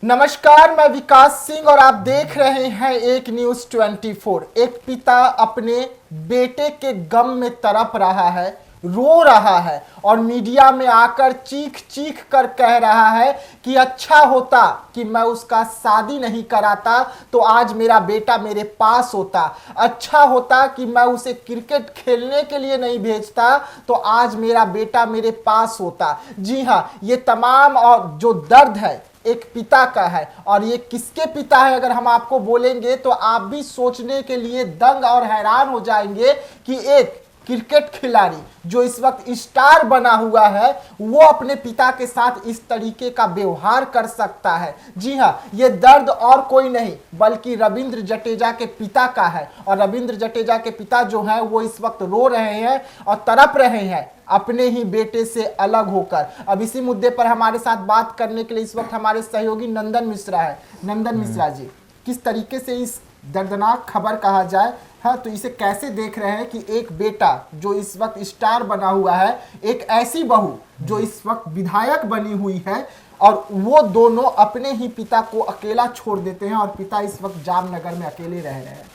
नमस्कार, मैं विकास सिंह और आप देख रहे हैं एक न्यूज 24। एक पिता अपने बेटे के गम में तड़प रहा है, रो रहा है और मीडिया में आकर चीख चीख कर कह रहा है कि अच्छा होता कि मैं उसका शादी नहीं कराता तो आज मेरा बेटा मेरे पास होता। अच्छा होता कि मैं उसे क्रिकेट खेलने के लिए नहीं भेजता तो आज मेरा बेटा मेरे पास होता। जी हाँ, ये तमाम और जो दर्द है एक पिता का है। और ये किसके पिता है अगर हम आपको बोलेंगे तो आप भी सोचने के लिए दंग और हैरान हो जाएंगे कि एक क्रिकेट खिलाड़ी जो इस वक्त स्टार बना हुआ है वो अपने पिता के साथ इस तरीके का व्यवहार कर सकता है। जी हाँ, ये दर्द और कोई नहीं बल्कि रविंद्र जडेजा के पिता का है। और रविंद्र जडेजा के पिता जो है वो इस वक्त रो रहे हैं और तड़प रहे हैं अपने ही बेटे से अलग होकर। अब इसी मुद्दे पर हमारे साथ बात करने के लिए इस वक्त हमारे सहयोगी नंदन मिश्रा है। नंदन मिश्रा जी, किस तरीके से इस दर्दनाक खबर कहा जाए, हाँ, तो इसे कैसे देख रहे हैं कि एक बेटा जो इस वक्त स्टार बना हुआ है, एक ऐसी बहू जो इस वक्त विधायक बनी हुई है और वो दोनों अपने ही पिता को अकेला छोड़ देते हैं और पिता इस वक्त जामनगर में अकेले रह रहे हैं।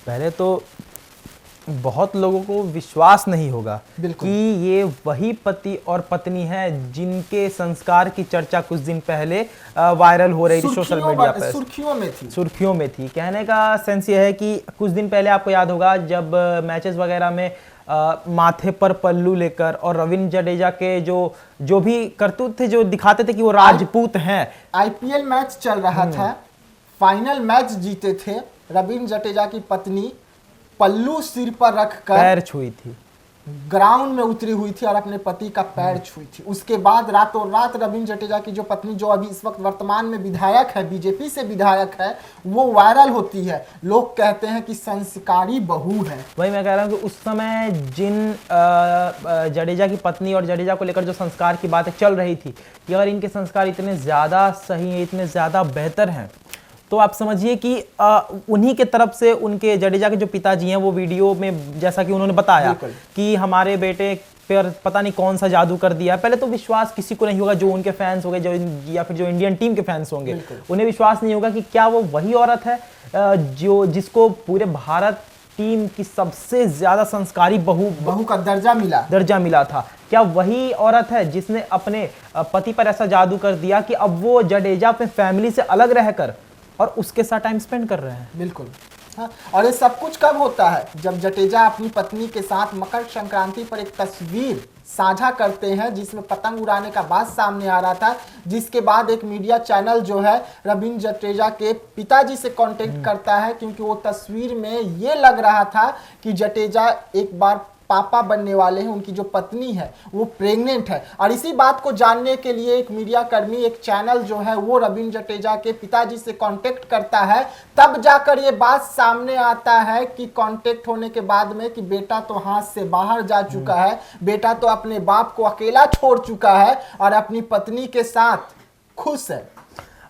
पहले तो बहुत लोगों को विश्वास नहीं होगा कि ये वही पति और पत्नी है जिनके संस्कार की चर्चा कुछ दिन पहले वायरल हो रही थी सोशल मीडिया पर, सुर्खियों में थी। कहने का सेंस ये है कि कुछ दिन पहले आपको याद होगा जब मैचेस वगैरह में माथे पर पल्लू लेकर और रविंद्र जडेजा के जो भी करतूत थे, जो दिखाते थे कि वो राजपूत हैं। आईपीएल मैच चल रहा था, फाइनल मैच जीते थे, रविंद्र जडेजा की पत्नी पल्लू सिर पर रखकर पैर छुई थी, ग्राउंड में उतरी हुई थी और अपने पति का पैर छुई थी। उसके बाद रातों रात रविंद्र जडेजा की जो पत्नी जो अभी इस वक्त वर्तमान में विधायक है, बीजेपी से विधायक है, वो वायरल होती है। लोग कहते हैं कि संस्कारी बहू है। वही मैं कह रहा हूँ कि उस समय जिन जडेजा की पत्नी और जडेजा को लेकर जो संस्कार की बातें चल रही थी कि अगर इनके संस्कार इतने ज्यादा सही हैं, इतने ज्यादा बेहतर हैं, तो आप समझिए कि उन्हीं के तरफ से उनके जडेजा के जो पिताजी हैं वो वीडियो में जैसा कि उन्होंने बताया कि हमारे बेटे पर पता नहीं कौन सा जादू कर दिया। पहले तो विश्वास किसी को नहीं होगा, जो उनके फैंस होंगे, जो या फिर जो इंडियन टीम के फैंस होंगे, उन्हें विश्वास नहीं होगा कि क्या वो वही औरत है जिसको पूरे भारत टीम की सबसे ज्यादा संस्कारी बहू का दर्जा मिला था। क्या वही औरत है जिसने अपने पति पर ऐसा जादू कर दिया कि अब वो जडेजा अपने फैमिली से अलग रहकर और उसके साथ टाइम स्पेंड कर रहे हैं? बिल्कुल, हाँ। और ये सब कुछ कब होता है? जब जडेजा अपनी पत्नी के साथ मकर संक्रांति पर एक तस्वीर साझा करते हैं जिसमें पतंग उड़ाने का बात सामने आ रहा था, जिसके बाद एक मीडिया चैनल जो है रविंद्र जडेजा के पिताजी से कांटेक्ट करता है, क्योंकि वो तस्वीर में ये लग रहा था कि जडेजा एक बार पापा बनने वाले हैं, उनकी जो पत्नी है वो प्रेग्नेंट है। और इसी बात को जानने के लिए एक मीडिया कर्मी, एक चैनल जो है वो रविंद्र जडेजा के पिताजी से कांटेक्ट करता है। तब जाकर ये बात सामने आता है कि कांटेक्ट होने के बाद में कि बेटा तो हाथ से बाहर जा चुका है, बेटा तो अपने बाप को अकेला छोड़ चुका है और अपनी पत्नी के साथ खुश है।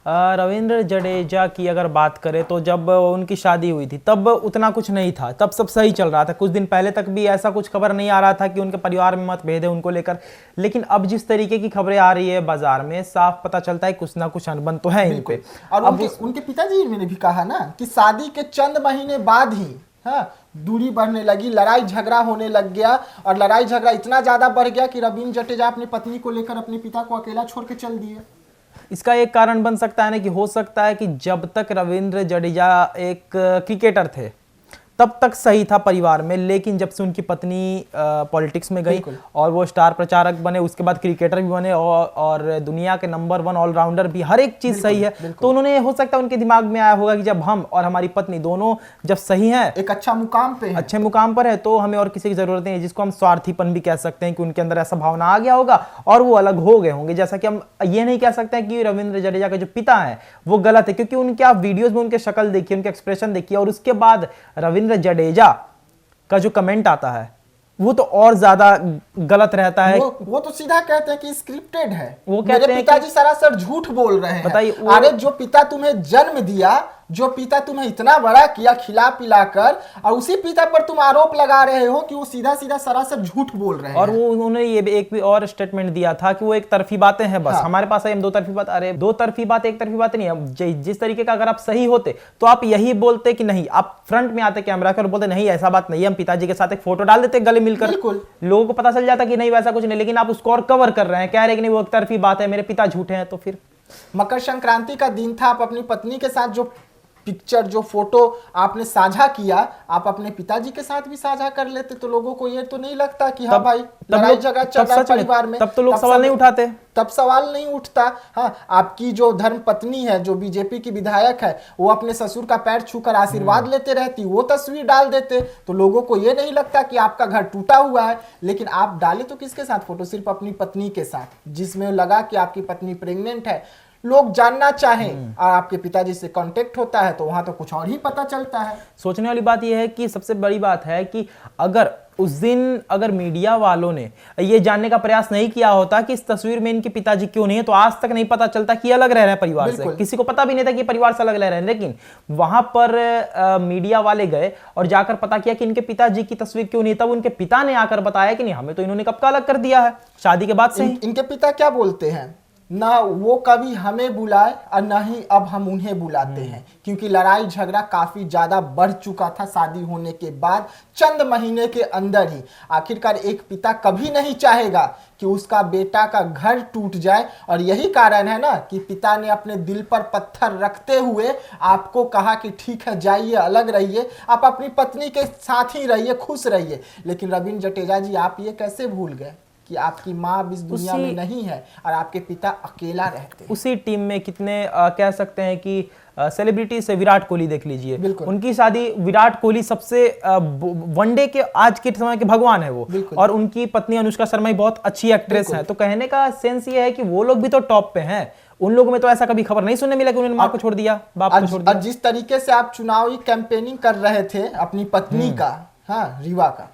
रविंद्र जडेजा की अगर बात करें तो जब उनकी शादी हुई थी तब उतना कुछ नहीं था, तब सब सही चल रहा था। कुछ दिन पहले तक भी ऐसा कुछ खबर नहीं आ रहा था कि उनके परिवार में मतभेद है उनको लेकर। लेकिन अब जिस तरीके की खबरें आ रही है बाजार में, साफ पता चलता है कुछ ना कुछ अनबन तो है इन पे। और अब उनके पिताजी ने भी कहा ना कि शादी के चंद महीने बाद ही दूरी बढ़ने लगी, लड़ाई झगड़ा होने लग गया और लड़ाई झगड़ा इतना ज्यादा बढ़ गया कि रविंद्र जडेजा अपनी पत्नी को लेकर अपने पिता को अकेला छोड़ के चल दिए। इसका एक कारण बन सकता है ना कि हो सकता है कि जब तक रविंद्र जडेजा एक क्रिकेटर थे तब तक सही था परिवार में, लेकिन जब से उनकी पत्नी पॉलिटिक्स में गई और वो स्टार प्रचारक बने, उसके बाद क्रिकेटर भी बने और दुनिया के नंबर 1 ऑलराउंडर भी, हर एक चीज सही है, तो उन्होंने हो सकता है उनके दिमाग में आया होगा कि जब हम और हमारी पत्नी दोनों जब सही हैं, एक अच्छा मुकाम पे है, अच्छे मुकाम पर है, तो हमें और किसी की जरूरत नहीं है, जिसको हम स्वार्थीपन भी कह सकते हैं कि उनके अंदर ऐसा भावना आ गया होगा और वो अलग हो गए होंगे। जैसा कि हम ये नहीं कह सकते हैं कि रविंद्र जडेजा के जो पिता है वो गलत है, क्योंकि उनके आप वीडियोज में उनके शक्ल देखिए, उनके एक्सप्रेशन देखिए, और उसके बाद रविंद्र जडेजा का जो कमेंट आता है वो तो और ज्यादा गलत रहता है। वो तो सीधा कहते हैं कि स्क्रिप्टेड है, वो कहते हैं पिताजी सरासर झूठ बोल रहे हैं। बताइए, अरे जो पिता तुम्हें जन्म दिया जो पिता तुम्हें इतना बड़ा किया खिला पिला कर, और उसी पिता पर तुम आरोप लगा रहे हो कि वो सीधा सीधा सरासर झूठ बोल रहे हैं। और वो उन्होंने ये भी एक भी और स्टेटमेंट दिया था कि वो एक तरफी बातें हैं बस। हाँ। हमारे पास आई हम दो तरफी बात, अरे दो तरफी बात एक तरफी बात नहीं है। जिस तरीके का अगर आप सही होते तो आप यही बोलते कि नहीं, आप फ्रंट में आते कैमरा के और बोलते नहीं ऐसा बात नहीं है, हम पिताजी के साथ एक फोटो डाल देते गले मिलकर, बिल्कुल। लोगों को पता चल जाता कि नहीं वैसा कुछ नहीं। लेकिन आप उसको और कवर कर रहे हैं, कह रहे हैं कि नहीं वो एक तरफी बात है, मेरे पिता झूठे हैं। तो फिर मकर संक्रांति का दिन था, आप अपनी पत्नी के साथ जो पिक्चर जो फोटो आपने साझा किया, आप अपने पिताजी के साथ भी साझा कर लेते तो लोगों को ये तो नहीं लगता कि हाँ भाई लड़ाई झगड़ा चल रहा है परिवार में। तब तो लोग सवाल नहीं उठाते, तब सवाल नहीं उठता। हाँ, आपकी जो धर्म पत्नी है, जो बीजेपी की विधायक है, वो अपने ससुर का पैर छूकर आशीर्वाद लेते रहती, वो तस्वीर डाल देते तो लोगों को ये नहीं लगता कि आपका घर टूटा हुआ है। लेकिन आप डाले तो किसके साथ फोटो? सिर्फ अपनी पत्नी के साथ, जिसमें लगा कि आपकी पत्नी प्रेग्नेंट है। लोग जानना चाहें और आपके पिताजी से कांटेक्ट होता है तो वहां तो कुछ और ही पता चलता है। सोचने वाली बात यह है कि सबसे बड़ी बात है कि अगर उस दिन अगर मीडिया वालों ने ये जानने का प्रयास नहीं किया होता कि इस तस्वीर में इनके पिताजी क्यों नहीं है, तो आज तक नहीं पता चलता कि अलग रह रहे हैं परिवार से। किसी को पता भी नहीं था कि परिवार से अलग रह रहे हैं। लेकिन वहां पर मीडिया वाले गए और जाकर पता किया कि इनके पिताजी की तस्वीर क्यों नहीं। तब उनके पिता ने आकर बताया कि नहीं, हमें तो इन्होंने कब का अलग कर दिया है, शादी के बाद से ही। इनके पिता क्या बोलते हैं ना, वो कभी हमें बुलाए और ना ही अब हम उन्हें बुलाते हैं, क्योंकि लड़ाई झगड़ा काफी ज्यादा बढ़ चुका था शादी होने के बाद चंद महीने के अंदर ही। आखिरकार एक पिता कभी नहीं चाहेगा कि उसका बेटा का घर टूट जाए, और यही कारण है ना कि पिता ने अपने दिल पर पत्थर रखते हुए आपको कहा कि ठीक है जाइए, अलग रहिए, आप अपनी पत्नी के साथ ही रहिए, खुश रहिए। लेकिन रविंद्र जडेजा जी, आप ये कैसे भूल गए कि आपकी माँ अब इस दुनिया में नहीं है और आपके पिता अकेला रहते हैं। उसी टीम में कितने कह सकते हैं कि सेलिब्रिटी से विराट कोहली देख लीजिए, उनकी शादी, विराट कोहली सबसे वनडे के आज के समय के भगवान है वो, और उनकी पत्नी अनुष्का शर्मा बहुत अच्छी एक्ट्रेस है। तो कहने का सेंस ये है कि वो लोग भी तो टॉप पे हैं। उन लोगों में तो ऐसा कभी खबर नहीं सुनने मिला कि उन्होंने माँ को छोड़ दिया, बाप को छोड़ दिया। और जिस तरीके से आप चुनावी कैंपेनिंग कर रहे थे अपनी पत्नी का, हाँ रीवा का,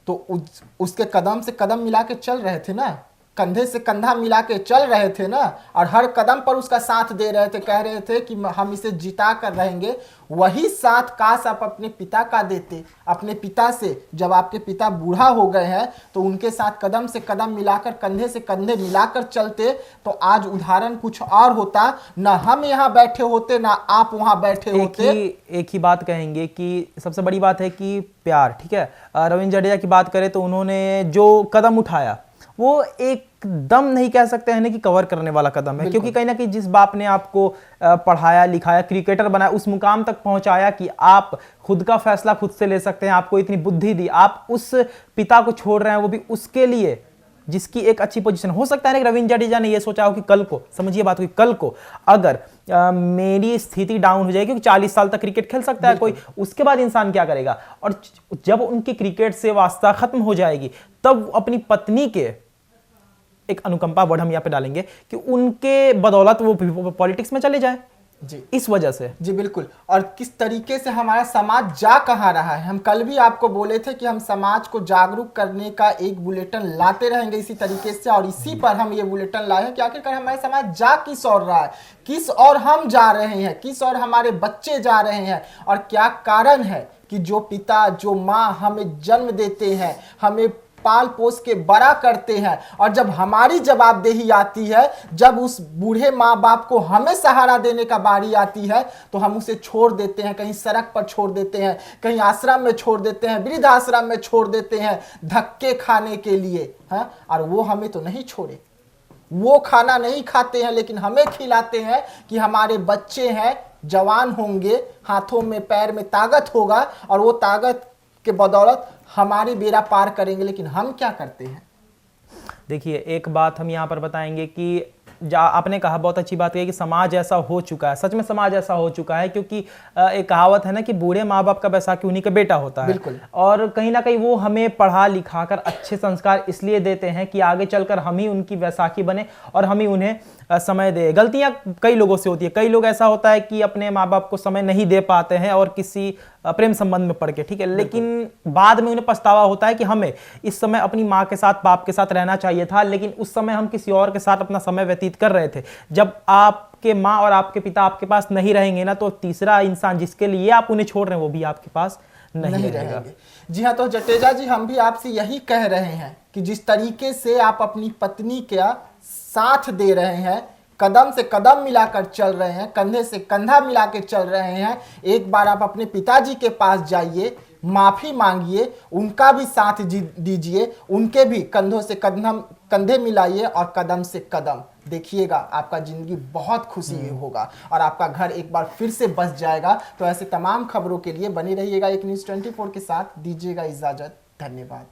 तो उसके कदम से कदम मिला के चल रहे थे ना, कंधे से कंधा मिला के चल रहे थे ना, और हर कदम पर उसका साथ दे रहे थे, कह रहे थे कि हम इसे जिता कर रहेंगे। वही साथ काश आप अपने पिता का देते, अपने पिता से। जब आपके पिता बूढ़ा हो गए हैं तो उनके साथ कदम से कदम मिलाकर, कंधे से कंधे मिलाकर चलते तो आज उदाहरण कुछ और होता, ना हम यहाँ बैठे होते ना आप वहां बैठे होते। एक ही बात कहेंगे कि सबसे बड़ी बात है कि प्यार, ठीक है। रविंद्र जडेजा की बात करें तो उन्होंने जो कदम उठाया वो एकदम नहीं कह सकते हैं कि कवर करने वाला कदम है, क्योंकि कहीं ना कहीं जिस बाप ने आपको पढ़ाया लिखाया, क्रिकेटर बनाया, उस मुकाम तक पहुंचाया कि आप खुद का फैसला खुद से ले सकते हैं, आपको इतनी बुद्धि दी, आप उस पिता को छोड़ रहे हैं, वो भी उसके लिए जिसकी एक अच्छी पोजीशन। हो सकता है कि रविंद्र जडेजा ने ये सोचा हो कि कल को, समझिए बात हुई, कल को अगर मेरी स्थिति डाउन हो जाएगी, क्योंकि 40 साल तक क्रिकेट खेल सकता है कोई, उसके बाद इंसान क्या करेगा, और जब उनकी क्रिकेट से वास्ता खत्म हो जाएगी तब अपनी पत्नी के एक अनुकंपा वर्ड हम यहाँ पे डालेंगे कि उनके बदौलत वो पॉलिटिक्स में चले जाए जी, इस वजह से। जी बिल्कुल। और किस तरीके से हमारा समाज जा कहाँ रहा है, हम कल भी आपको बोले थे कि हम समाज को जागरूक करने का एक बुलेटिन लाते रहेंगे इसी तरीके से, और इसी पर हम ये बुलेटिन लाए हैं कि आखिरकार हमारे समाज जा किस और रहा है, किस और हम जा रहे हैं, किस और हमारे बच्चे जा रहे हैं, और क्या कारण है कि जो पिता जो माँ हमें जन्म देते हैं, हमें पाल पोस के बड़ा करते हैं, और जब हमारी जवाबदेही आती है, जब उस बूढ़े माँ बाप को हमें सहारा देने का बारी आती है, तो हम उसे छोड़ देते हैं, कहीं सड़क पर छोड़ देते हैं, कहीं आश्रम में छोड़ देते हैं, वृद्ध आश्रम में छोड़ देते हैं धक्के खाने के लिए। हाँ, और वो हमें तो नहीं छोड़े, वो खाना नहीं खाते हैं, लेकिन हमें खिलाते हैं कि हमारे बच्चे हैं, जवान होंगे, हाथों में पैर में ताकत होगा, और वो ताकत के बदौलत हमारी बेड़ा पार करेंगे। लेकिन हम क्या करते हैं? देखिए, एक बात हम यहाँ पर बताएंगे कि आपने कहा, बहुत अच्छी बात है कि समाज ऐसा हो चुका है, सच में समाज ऐसा हो चुका है, क्योंकि एक कहावत है ना कि बूढ़े माँ बाप का बैसाखी उन्हीं का बेटा होता है। और कहीं ना कहीं वो हमें पढ़ा लिखा कर अच्छे संस्कार इसलिए देते हैं कि आगे चलकर हम ही उनकी बैसाखी बने और हम ही उन्हें समय दे। गलतियां कई लोगों से होती है, कई लोग ऐसा होता है कि अपने माँ बाप को समय नहीं दे पाते हैं और किसी प्रेम संबंध में पड़ के, ठीक है, लेकिन बाद में उन्हें पछतावा होता है कि हमें इस समय अपनी माँ के साथ बाप के साथ रहना चाहिए था, लेकिन उस समय हम किसी और के साथ अपना समय व्यतीत कर रहे थे। जब आप आपके माँ और आपके पिता आपके पास नहीं रहेंगे ना, तो तीसरा इंसान जिसके लिए आप उन्हें छोड़ रहे हैं वो भी आपके पास नहीं रहेगा। रहेंगे। जी हाँ, तो जटेजा जी हम भी आपसे यही कह रहे हैं कि जिस तरीके से आप अपनी पत्नी का साथ दे रहे हैं, कदम से कदम मिलाकर चल रहे हैं, कंधे से कंधा मिला के चल रहे हैं, एक बार आप अपने पिताजी के पास जाइए, माफी मांगिए, उनका भी साथ दीजिए, उनके भी कंधों से कंधे मिलाइए और कदम से कदम देखिएगा, आपका जिंदगी बहुत खुशी होगा और आपका घर एक बार फिर से बस जाएगा। तो ऐसे तमाम खबरों के लिए बने रहिएगा एक न्यूज़ 24 के साथ। दीजिएगा इजाजत, धन्यवाद।